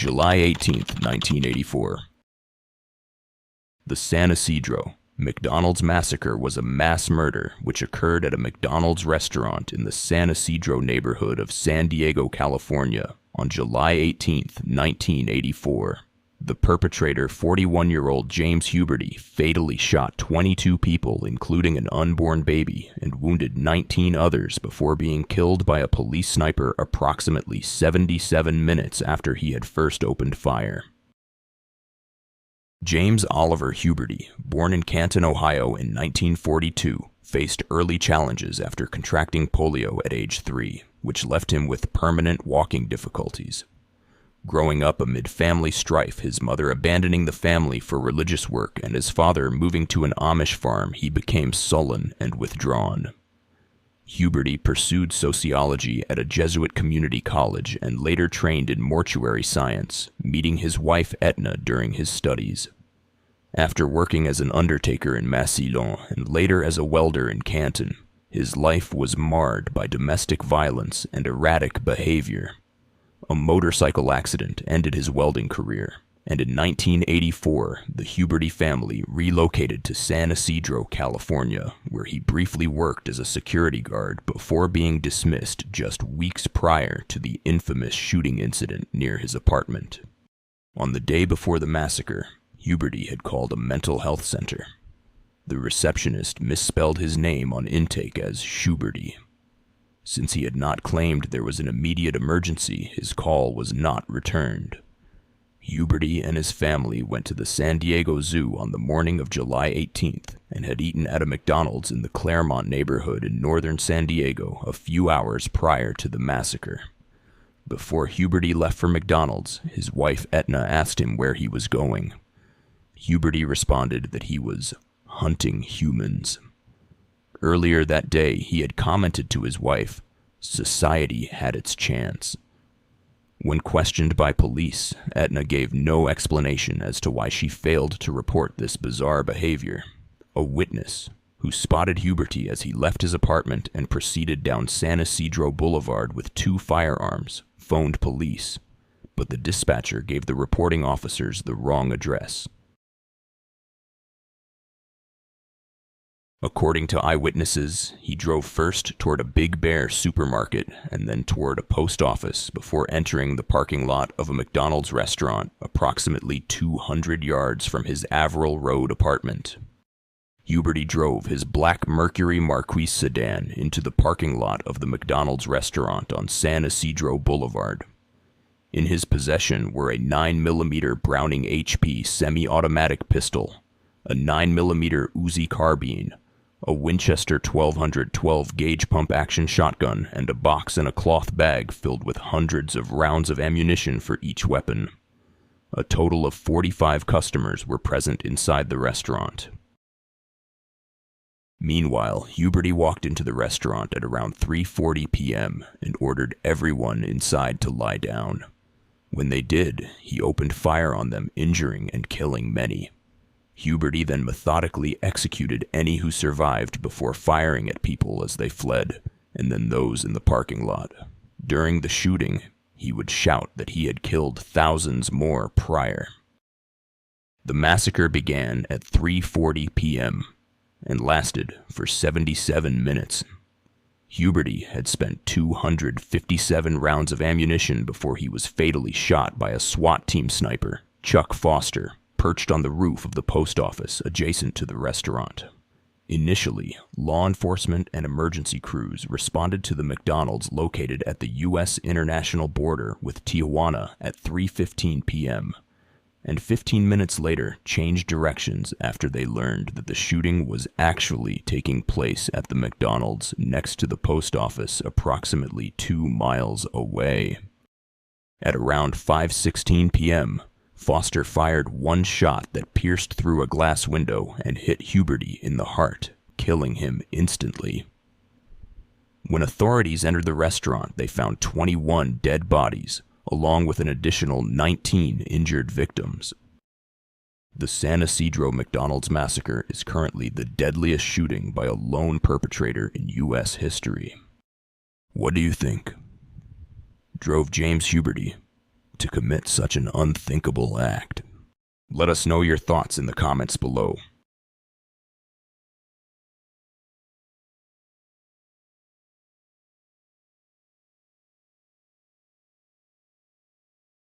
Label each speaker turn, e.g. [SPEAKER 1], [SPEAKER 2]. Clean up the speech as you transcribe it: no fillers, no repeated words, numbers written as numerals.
[SPEAKER 1] July 18th, 1984. The San Isidro McDonald's Massacre was a mass murder which occurred at a McDonald's restaurant in the San Isidro neighborhood of San Diego, California on July 18th, 1984. The perpetrator, 41-year-old James Huberty, fatally shot 22 people, including an unborn baby, and wounded 19 others before being killed by a police sniper approximately 77 minutes after he had first opened fire. James Oliver Huberty, born in Canton, Ohio in 1942, faced early challenges after contracting polio at age 3, which left him with permanent walking difficulties. Growing up amid family strife, his mother abandoning the family for religious work and his father moving to an Amish farm, he became sullen and withdrawn. Huberty pursued sociology at a Jesuit community college and later trained in mortuary science, meeting his wife Etna during his studies. After working as an undertaker in Massacre and later as a welder in Canton, his life was marred by domestic violence and erratic behavior. A motorcycle accident ended his welding career, and in 1984, the Huberty family relocated to San Isidro, California, where he briefly worked as a security guard before being dismissed just weeks prior to the infamous shooting incident near his apartment. On the day before the massacre, Huberty had called a mental health center. The receptionist misspelled his name on intake as Schuberty. Since he had not claimed there was an immediate emergency, his call was not returned. Huberty and his family went to the San Diego Zoo on the morning of July 18th and had eaten at a McDonald's in the Claremont neighborhood in northern San Diego a few hours prior to the massacre. Before Huberty left for McDonald's, his wife Etna asked him where he was going. Huberty responded that he was hunting humans. Earlier that day, he had commented to his wife, "Society had its chance." When questioned by police, Etna gave no explanation as to why she failed to report this bizarre behavior. A witness, who spotted Huberty as he left his apartment and proceeded down San Isidro Boulevard with 2 firearms, phoned police, but the dispatcher gave the reporting officers the wrong address. According to eyewitnesses, he drove first toward a Big Bear supermarket and then toward a post office before entering the parking lot of a McDonald's restaurant approximately 200 yards from his Averill Road apartment. Huberty drove his black Mercury Marquis sedan into the parking lot of the McDonald's restaurant on San Isidro Boulevard. In his possession were a 9mm Browning HP semi-automatic pistol, a 9mm Uzi carbine, a Winchester 1200 12-gauge pump-action shotgun, and a box and a cloth bag filled with hundreds of rounds of ammunition for each weapon. A total of 45 customers were present inside the restaurant. Meanwhile, Huberty walked into the restaurant at around 3:40 p.m. and ordered everyone inside to lie down. When they did, he opened fire on them, injuring and killing many. Huberty then methodically executed any who survived before firing at people as they fled, and then those in the parking lot. During the shooting, he would shout that he had killed thousands more prior. The massacre began at 3:40 p.m. and lasted for 77 minutes. Huberty had spent 257 rounds of ammunition before he was fatally shot by a SWAT team sniper, Chuck Foster, perched on the roof of the post office adjacent to the restaurant. Initially, law enforcement and emergency crews responded to the McDonald's located at the U.S. international border with Tijuana at 3:15 p.m., and 15 minutes later changed directions after they learned that the shooting was actually taking place at the McDonald's next to the post office approximately 2 miles away. At around 5:16 p.m., Foster fired one shot that pierced through a glass window and hit Huberty in the heart, killing him instantly. When authorities entered the restaurant, they found 21 dead bodies, along with an additional 19 injured victims. The San Isidro McDonald's massacre is currently the deadliest shooting by a lone perpetrator in U.S. history. What do you think? Drove James Huberty to commit such an unthinkable act? Let us know your thoughts in the comments below.